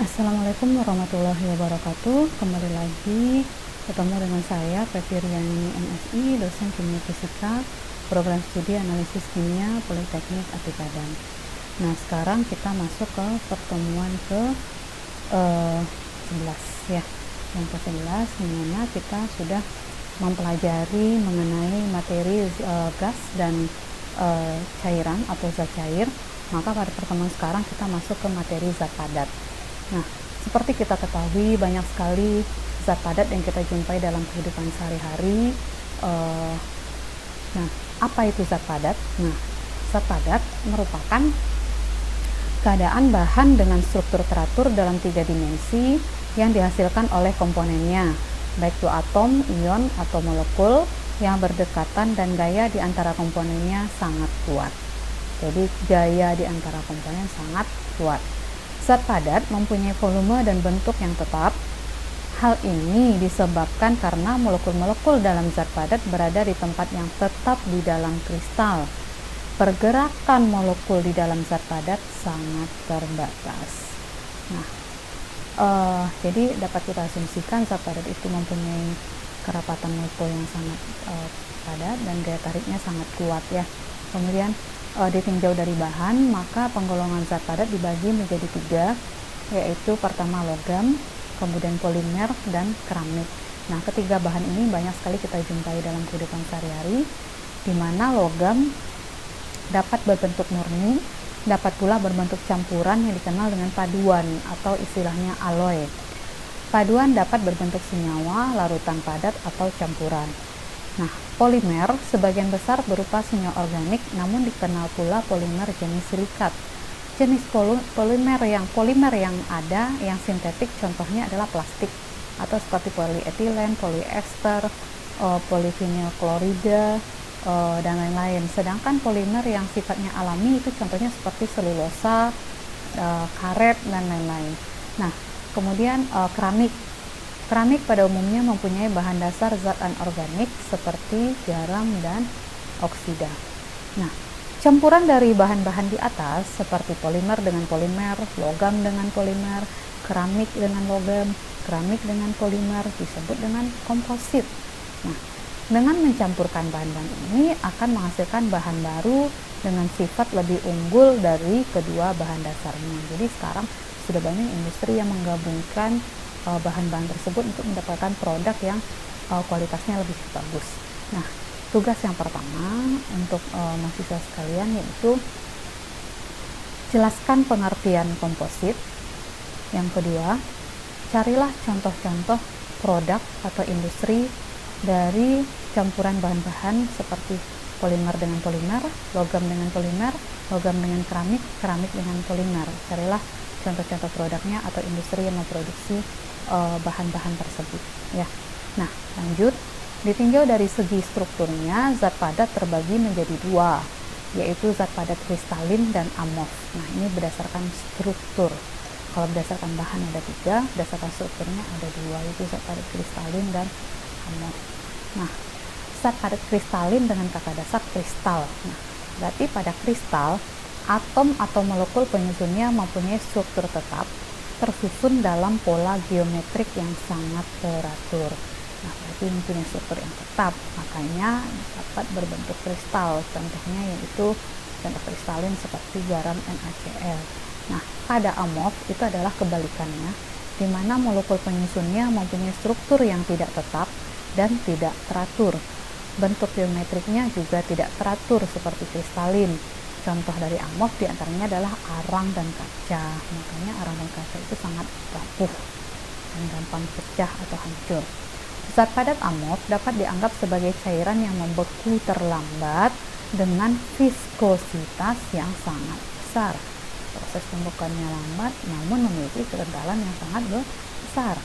Assalamualaikum warahmatullahi wabarakatuh. Kembali lagi ketemu dengan saya Peviryani MSI, dosen kimia fisika, program studi analisis kimia Politeknik Ati Padang. Nah, sekarang kita masuk ke pertemuan ke 11 ya. Yang ke-11 di mana kita sudah mempelajari mengenai materi gas dan cairan atau zat cair. Maka pada pertemuan sekarang kita masuk ke materi zat padat. Nah, seperti kita ketahui banyak sekali zat padat yang kita jumpai dalam kehidupan sehari-hari. Nah, apa itu zat padat? Nah, zat padat merupakan keadaan bahan dengan struktur teratur dalam 3 dimensi yang dihasilkan oleh komponennya, baik itu atom, ion, atau molekul yang berdekatan dan gaya di antara komponennya sangat kuat. Jadi gaya di antara komponen sangat kuat. Zat padat mempunyai volume dan bentuk yang tetap. Hal ini disebabkan karena molekul-molekul dalam zat padat berada di tempat yang tetap di dalam kristal. Pergerakan molekul di dalam zat padat sangat terbatas. Nah, jadi dapat kita asumsikan zat padat itu mempunyai kerapatan molekul yang sangat padat dan gaya tariknya sangat kuat ya. Kemudian ditinjau dari bahan, maka penggolongan zat padat dibagi menjadi 3, yaitu pertama logam, kemudian polimer, dan keramik. Nah, ketiga bahan ini banyak sekali kita jumpai dalam kehidupan sehari-hari, di mana logam dapat berbentuk murni, dapat pula berbentuk campuran yang dikenal dengan paduan atau istilahnya alloy. Paduan dapat berbentuk senyawa, larutan padat, atau campuran. Nah, polimer sebagian besar berupa senyawa organik, namun dikenal pula polimer jenis silikat. Jenis polimer yang ada yang sintetik contohnya adalah plastik atau seperti polietilen, poliester, polivinil klorida, dan lain-lain. Sedangkan polimer yang sifatnya alami itu contohnya seperti selulosa, karet, dan lain-lain. Nah, kemudian keramik. Keramik pada umumnya mempunyai bahan dasar zat anorganik seperti garam dan oksida. Nah, campuran dari bahan-bahan di atas seperti polimer dengan polimer, logam dengan polimer, keramik dengan logam, keramik dengan polimer disebut dengan komposit. Nah, dengan mencampurkan bahan-bahan ini akan menghasilkan bahan baru dengan sifat lebih unggul dari kedua bahan dasarnya. Jadi sekarang sudah banyak industri yang menggabungkan bahan-bahan tersebut untuk mendapatkan produk yang kualitasnya lebih bagus. Nah, tugas yang pertama untuk mahasiswa sekalian yaitu jelaskan pengertian komposit. Yang kedua, carilah contoh-contoh produk atau industri dari campuran bahan-bahan seperti polimer dengan polimer, logam dengan polimer, logam dengan keramik, keramik dengan polimer. Carilah contoh-contoh produknya atau industri yang memproduksi bahan-bahan tersebut ya. Nah, lanjut, ditinjau dari segi strukturnya, zat padat terbagi menjadi 2, yaitu zat padat kristalin dan amorf. Nah, ini berdasarkan struktur. Kalau berdasarkan bahan ada 3, berdasarkan strukturnya ada 2, yaitu zat padat kristalin dan amorf. Nah, zat padat kristalin dengan kata dasar kristal. Nah, berarti pada kristal atom atau molekul penyusunnya mempunyai struktur tetap tersusun dalam pola geometrik yang sangat teratur. Nah, berarti mempunyai struktur yang tetap, makanya dapat berbentuk kristal. Contohnya yaitu contoh kristalin seperti garam NaCl. Nah, pada amorf itu adalah kebalikannya, di mana molekul penyusunnya mempunyai struktur yang tidak tetap dan tidak teratur. Bentuk geometriknya juga tidak teratur seperti kristalin. Contoh dari amorf diantaranya adalah arang dan kaca. Makanya arang dan kaca itu sangat rapuh dan gampang pecah atau hancur. Zat padat amorf dapat dianggap sebagai cairan yang membeku terlambat dengan viskositas yang sangat besar. Proses pembekuannya lambat namun memiliki kekendalan yang sangat besar.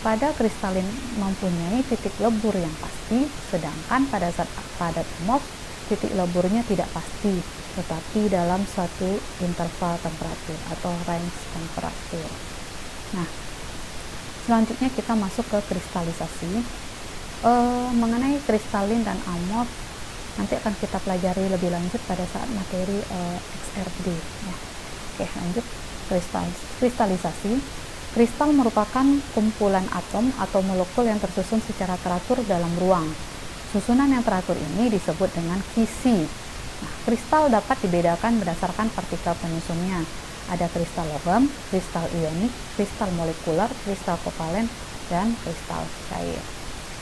Pada kristalin mempunyai titik lebur yang pasti, sedangkan pada zat padat amorf titik leburnya tidak pasti, tetapi dalam suatu interval temperatur atau range temperatur. Nah, selanjutnya kita masuk ke kristalisasi. Mengenai kristalin dan amorf nanti akan kita pelajari lebih lanjut pada saat materi XRD ya. Oke, lanjut kristalisasi. Kristal merupakan kumpulan atom atau molekul yang tersusun secara teratur dalam ruang. Susunan yang teratur ini disebut dengan kisi. Nah, kristal dapat dibedakan berdasarkan partikel penyusunnya. Ada kristal logam, kristal ionik, kristal molekuler, kristal kovalen, dan kristal cair.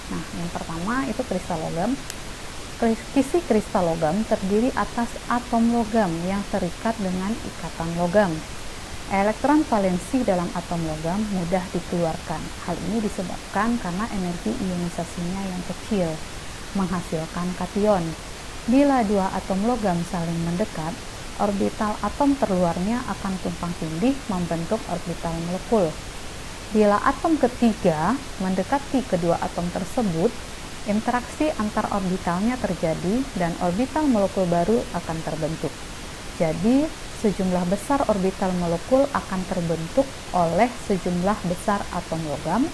Nah, yang pertama itu kristal logam. Kisi kristal logam terdiri atas atom logam yang terikat dengan ikatan logam. Elektron valensi dalam atom logam mudah dikeluarkan. Hal ini disebabkan karena energi ionisasinya yang kecil, menghasilkan kation. Bila dua atom logam saling mendekat, orbital atom terluarnya akan tumpang tindih membentuk orbital molekul. Bila atom ketiga mendekati kedua atom tersebut, interaksi antar orbitalnya terjadi dan orbital molekul baru akan terbentuk. Jadi, sejumlah besar orbital molekul akan terbentuk oleh sejumlah besar atom logam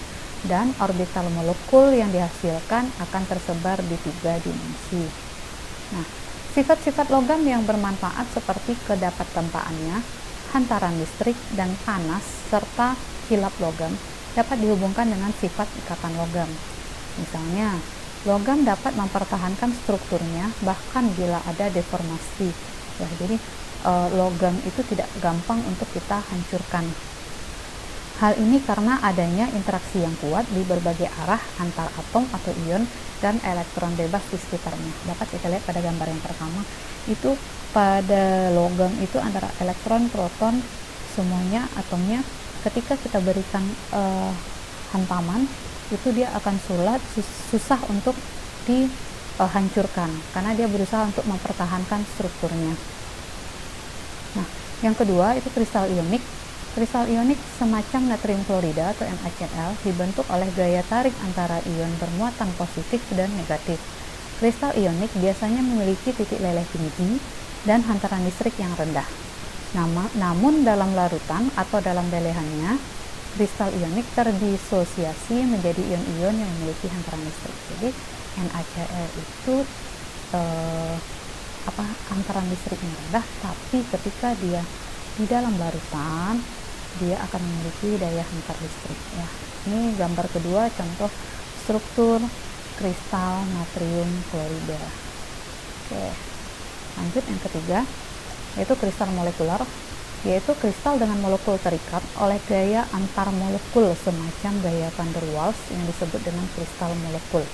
dan orbital molekul yang dihasilkan akan tersebar di 3 dimensi. Nah, sifat-sifat logam yang bermanfaat seperti kedapat tempaannya, hantaran listrik, dan panas, serta kilap logam dapat dihubungkan dengan sifat ikatan logam. Misalnya, logam dapat mempertahankan strukturnya bahkan bila ada deformasi. Jadi logam itu tidak gampang untuk kita hancurkan. Hal ini karena adanya interaksi yang kuat di berbagai arah antar atom atau ion dan elektron bebas di sekitarnya. Dapat kita lihat pada gambar yang pertama, itu pada logam itu antara elektron, proton, semuanya atomnya ketika kita berikan hantaman, itu dia akan susah untuk dihancurkan karena dia berusaha untuk mempertahankan strukturnya. Nah, yang kedua itu kristal ionik. Kristal ionik semacam natrium klorida atau NaCl dibentuk oleh gaya tarik antara ion bermuatan positif dan negatif. Kristal ionik biasanya memiliki titik leleh tinggi dan hantaran listrik yang rendah. Namun dalam larutan atau dalam lelehannya, kristal ionik terdisosiasi menjadi ion-ion yang memiliki hantaran listrik. Jadi NaCl itu hantaran listriknya rendah, tapi ketika dia di dalam larutan dia akan memiliki daya hantar listrik. Ya, ini gambar kedua contoh struktur kristal natrium klorida. Oke, lanjut yang ketiga yaitu kristal molekuler, yaitu kristal dengan molekul terikat oleh gaya antar molekul semacam gaya van der Waals yang disebut dengan kristal molekul.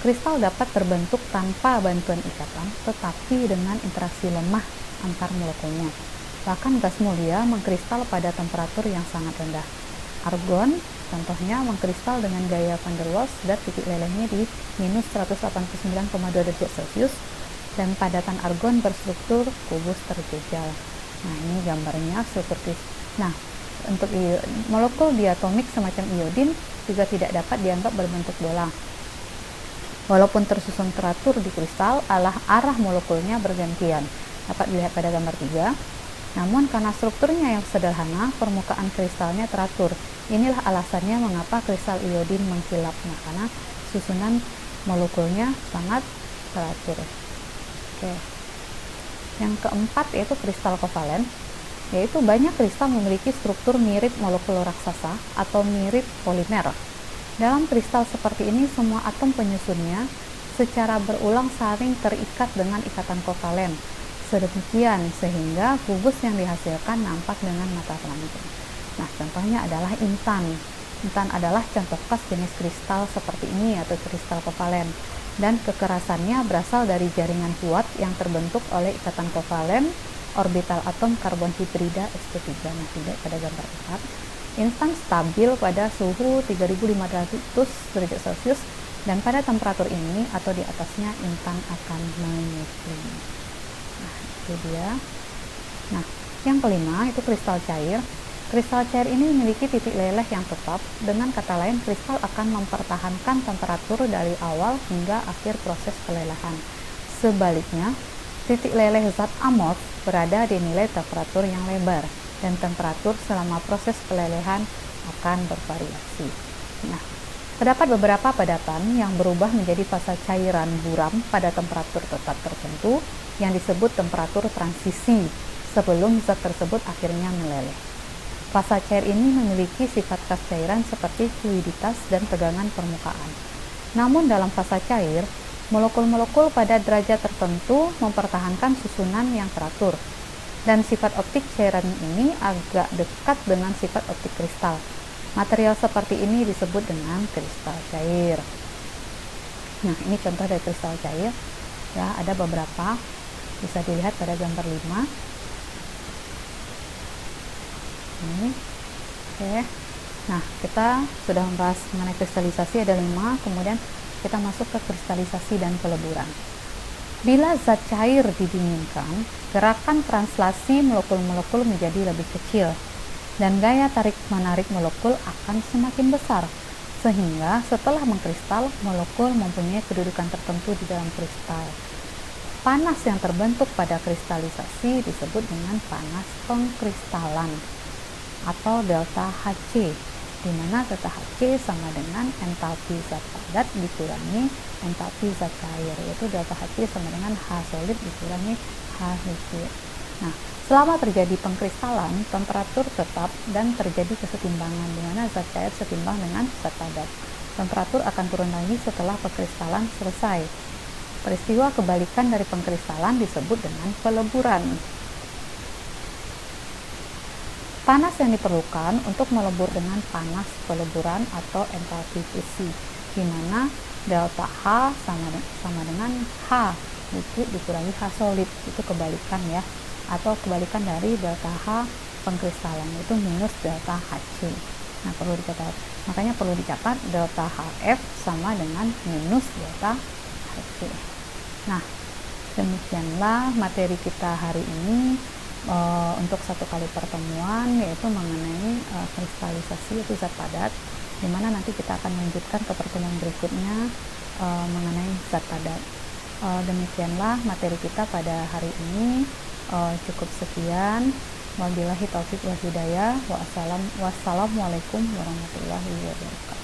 Kristal dapat terbentuk tanpa bantuan ikatan, tetapi dengan interaksi lemah antar molekulnya. Bahkan gas mulia mengkristal pada temperatur yang sangat rendah. Argon, contohnya, mengkristal dengan gaya van der Waals dan titik lelehnya di minus 189,2 derajat Celcius, dan padatan argon berstruktur kubus terjejal. Nah, ini gambarnya struktur kristal. Nah, untuk molekul diatomik semacam iodin juga tidak dapat dianggap berbentuk bola. Walaupun tersusun teratur di kristal, arah molekulnya bergantian. Dapat dilihat pada gambar 3. Namun karena strukturnya yang sederhana, permukaan kristalnya teratur. Inilah alasannya mengapa kristal iodin mengkilap, karena susunan molekulnya sangat teratur. Oke. Yang keempat yaitu kristal kovalen, yaitu banyak kristal memiliki struktur mirip molekul raksasa atau mirip polimer. Dalam kristal seperti ini, semua atom penyusunnya secara berulang saling terikat dengan ikatan kovalen. Sedemikian sehingga kubus yang dihasilkan nampak dengan mata telanjang. Nah, contohnya adalah intan. Intan adalah contoh khas jenis kristal seperti ini atau kristal kovalen. Dan kekerasannya berasal dari jaringan kuat yang terbentuk oleh ikatan kovalen orbital atom karbon hidrida sp3. Nah, tidak pada gambar 4. Intan stabil pada suhu 3500 derajat Celcius dan pada temperatur ini atau di atasnya intan akan menyusui. Nah, itu dia. Nah, yang kelima itu kristal cair. Kristal cair ini memiliki titik leleh yang tetap. Dengan kata lain, kristal akan mempertahankan temperatur dari awal hingga akhir proses pelelehan. Sebaliknya, titik leleh zat amorf berada di nilai temperatur yang lebar, dan temperatur selama proses pelelehan akan bervariasi. Nah, terdapat beberapa padatan yang berubah menjadi fase cairan buram pada temperatur tetap tertentu yang disebut temperatur transisi sebelum zat tersebut akhirnya meleleh. Fasa cair ini memiliki sifat khas cairan seperti fluiditas dan tegangan permukaan. Namun dalam fasa cair, molekul-molekul pada derajat tertentu mempertahankan susunan yang teratur. Dan sifat optik cairan ini agak dekat dengan sifat optik kristal. Material seperti ini disebut dengan kristal cair. Nah, ini contoh dari kristal cair. Ya, ada beberapa. Bisa dilihat pada gambar 5. Ini. Oke. Nah, kita sudah membahas mengenai kristalisasi, ada 5, kemudian kita masuk ke kristalisasi dan peleburan. Bila zat cair didinginkan, gerakan translasi molekul-molekul menjadi lebih kecil, dan gaya tarik-menarik molekul akan semakin besar, sehingga setelah mengkristal, molekul mempunyai kedudukan tertentu di dalam kristal. Panas yang terbentuk pada kristalisasi disebut dengan panas pengkristalan, atau delta Hc, di mana delta Hc sama dengan entalpi zat padat dikurangi entalpi zat cair, yaitu delta Hc sama dengan H solid dikurangi H liquid. Nah, selama terjadi pengkristalan, temperatur tetap dan terjadi kesetimbangan, di mana zat cair setimbang dengan zat padat. Temperatur akan turun lagi setelah pengkristalan selesai. Peristiwa kebalikan dari pengkristalan disebut dengan peleburan. Panas yang diperlukan untuk melebur dengan panas peleburan atau entalpi fusi, di mana delta H sama dengan H liquid dikurangi H solid, itu kebalikan ya, atau kebalikan dari delta H pengkristalan, itu minus delta Hc. Nah, makanya perlu dicatat delta Hf sama dengan minus delta Hc. Nah, demikianlah materi kita hari ini. Untuk satu kali pertemuan, yaitu mengenai kristalisasi yaitu zat padat, dimana nanti kita akan lanjutkan ke pertemuan berikutnya mengenai zat padat. Demikianlah materi kita pada hari ini. Cukup sekian. Wabillahi taufiq wal hidayah. Wassalamualaikum warahmatullahi wabarakatuh.